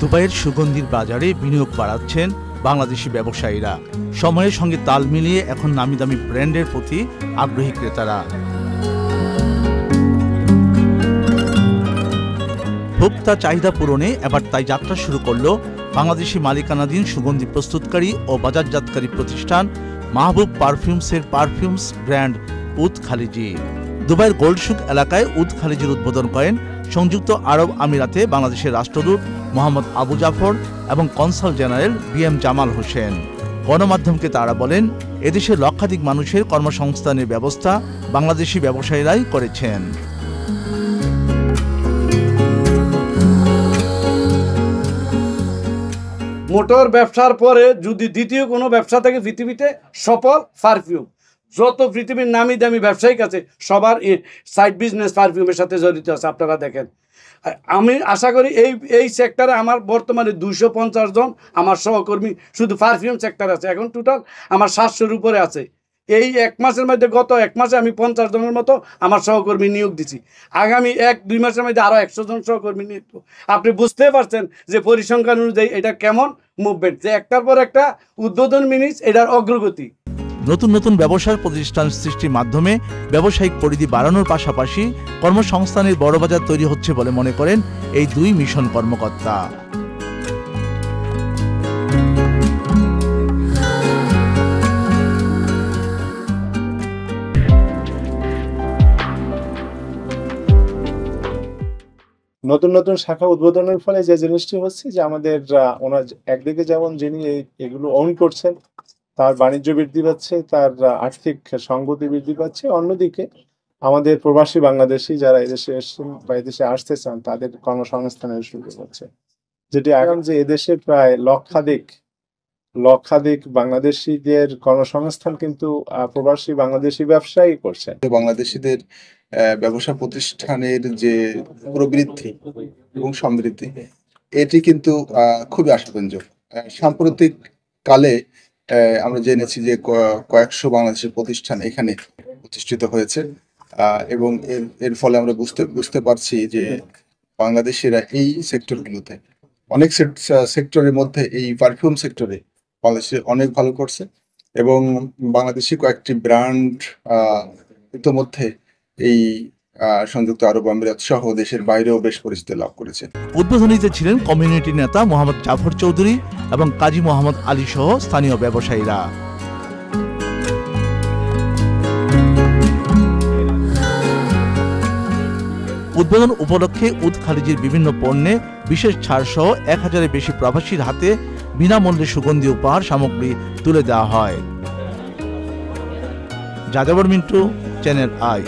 দুবাইয়ের সুগন্ধির বাজারে বিনিয়োগ বাড়াচ্ছেন বাংলাদেশি ব্যবসায়ীরা। সময়ের সঙ্গে তাল মিলিয়ে এখন নামি দামি ব্র্যান্ডের প্রতি আগ্রহী ক্রেতারা। ভোক্তা চাহিদা পূরণে এবার তাই যাত্রা শুরু করল বাংলাদেশি মালিকানাধীন সুগন্ধি প্রস্তুতকারী ও বাজারজাতকারী প্রতিষ্ঠান মাহবুব পারফিউমসের পারফিউমস ব্র্যান্ড উদ খালিজি। দুবাইয়ের গোল্ডসুক এলাকায় উদ খালিজির উদ্বোধন করেন সংযুক্ত আরব আমিরাতে বাংলাদেশের রাষ্ট্রদূত মোহাম্মদ আবু জাফর এবং consul general BM Jamal Hossain. গণমাধ্যমকে তারা বলেন, এদেশের লক্ষাধিক মানুষের কর্মসংস্থানের ব্যবস্থা বাংলাদেশি ব্যবসায়ীরাই করেছেন। মোটর ব্যবসার পরে যদি দ্বিতীয় কোনো ব্যবসা থাকে পৃথিবীতে সফল পারফিউম। যত পৃথিবীর নামি দামি ব্যবসায়িক আছে সবার সাইড বিজনেস পারফিউমের সাথে জড়িত আছে। আপনারা দেখেন, আমি আশা করি এই সেক্টরে আমার বর্তমানে 250 জন আমার সহকর্মী শুধু পারফিউম সেক্টর আছে। এখন টোটাল আমার 700-র উপরে আছে। এই এক মাসের মধ্যে গত এক মাসে আমি 50 জনের মতো আমার সহকর্মী নিয়োগ দিছি। আগামী 1-2 মাসের মধ্যে আরও 100 জন সহকর্মী নিয়োগ। আপনি বুঝতে পারছেন যে পরিসংখ্যান অনুযায়ী এটা কেমন মুভমেন্ট, যে একটার পর একটা উদ্বোধন মিনিস এটার অগ্রগতি। নতুন নতুন ব্যবসার প্রতিষ্ঠান সৃষ্টির মাধ্যমে ব্যবসায়িক পরিধি বাড়ানোর পাশাপাশি কর্মসংস্থানের বড় বাজার তৈরি হচ্ছে বলে মনে করেন এই দুই মিশন কর্মকর্তা। নতুন নতুন শাখা উদ্বোধনের ফলে যে জিনিসটি হচ্ছে যে আমাদের ওনার একদিকে যেমন যিনি এগুলো ওন করছেন তার বাণিজ্য বৃদ্ধি পাচ্ছে, তার আর্থিক সংগতি বৃদ্ধি পাচ্ছে। অন্যদিকে আমাদের প্রবাসী বাংলাদেশি যারা এদেশে এসছেন বা এদেশে আসতে চান তাদের কর্মসংস্থানের সুযোগ হচ্ছে, যেটি এখন যে এদেশে প্রায় লক্ষাধিক বাংলাদেশিদের কর্মসংস্থান কিন্তু প্রবাসী বাংলাদেশি ব্যবসায়ী করছেন। বাংলাদেশিদের ব্যবসা প্রতিষ্ঠানের যে প্রবৃদ্ধি এবং সমৃদ্ধি এটি কিন্তু খুবই আশাব্যঞ্জক। সাম্প্রতিক কালে আমরা জেনেছি যে কয়েকশো বাংলাদেশের প্রতিষ্ঠান এখানে প্রতিষ্ঠিত হয়েছে এবং এর ফলে আমরা বুঝতে পারছি যে বাংলাদেশিরা এই সেক্টরগুলোতে অনেক সেক্টরের মধ্যে এই পারফিউম সেক্টরে বাংলাদেশে অনেক ভালো করছে এবং বাংলাদেশি কয়েকটি ব্র্যান্ড ইতোমধ্যে এই সংযুক্ত আরব আমিরাত সহ দেশের বাইরেও বেশ পরিচিতি লাভ করেছে। উদ্বোধনীতে ছিলেন কমিউনিটি নেতা মোহাম্মদ জাফর চৌধুরী এবং কাজী মোহাম্মদ আলী সহ স্থানীয় ব্যবসায়ীরা। উদ্বোধন উপলক্ষে উদ খালিজির বিভিন্ন পণ্যে বিশেষ ছাড় সহ 1000-এর বেশি প্রবাসীর হাতে বিনামূল্যে সুগন্ধি উপহার সামগ্রী তুলে দেওয়া হয়। যাযাবর মিন্টু, চ্যানেল আই।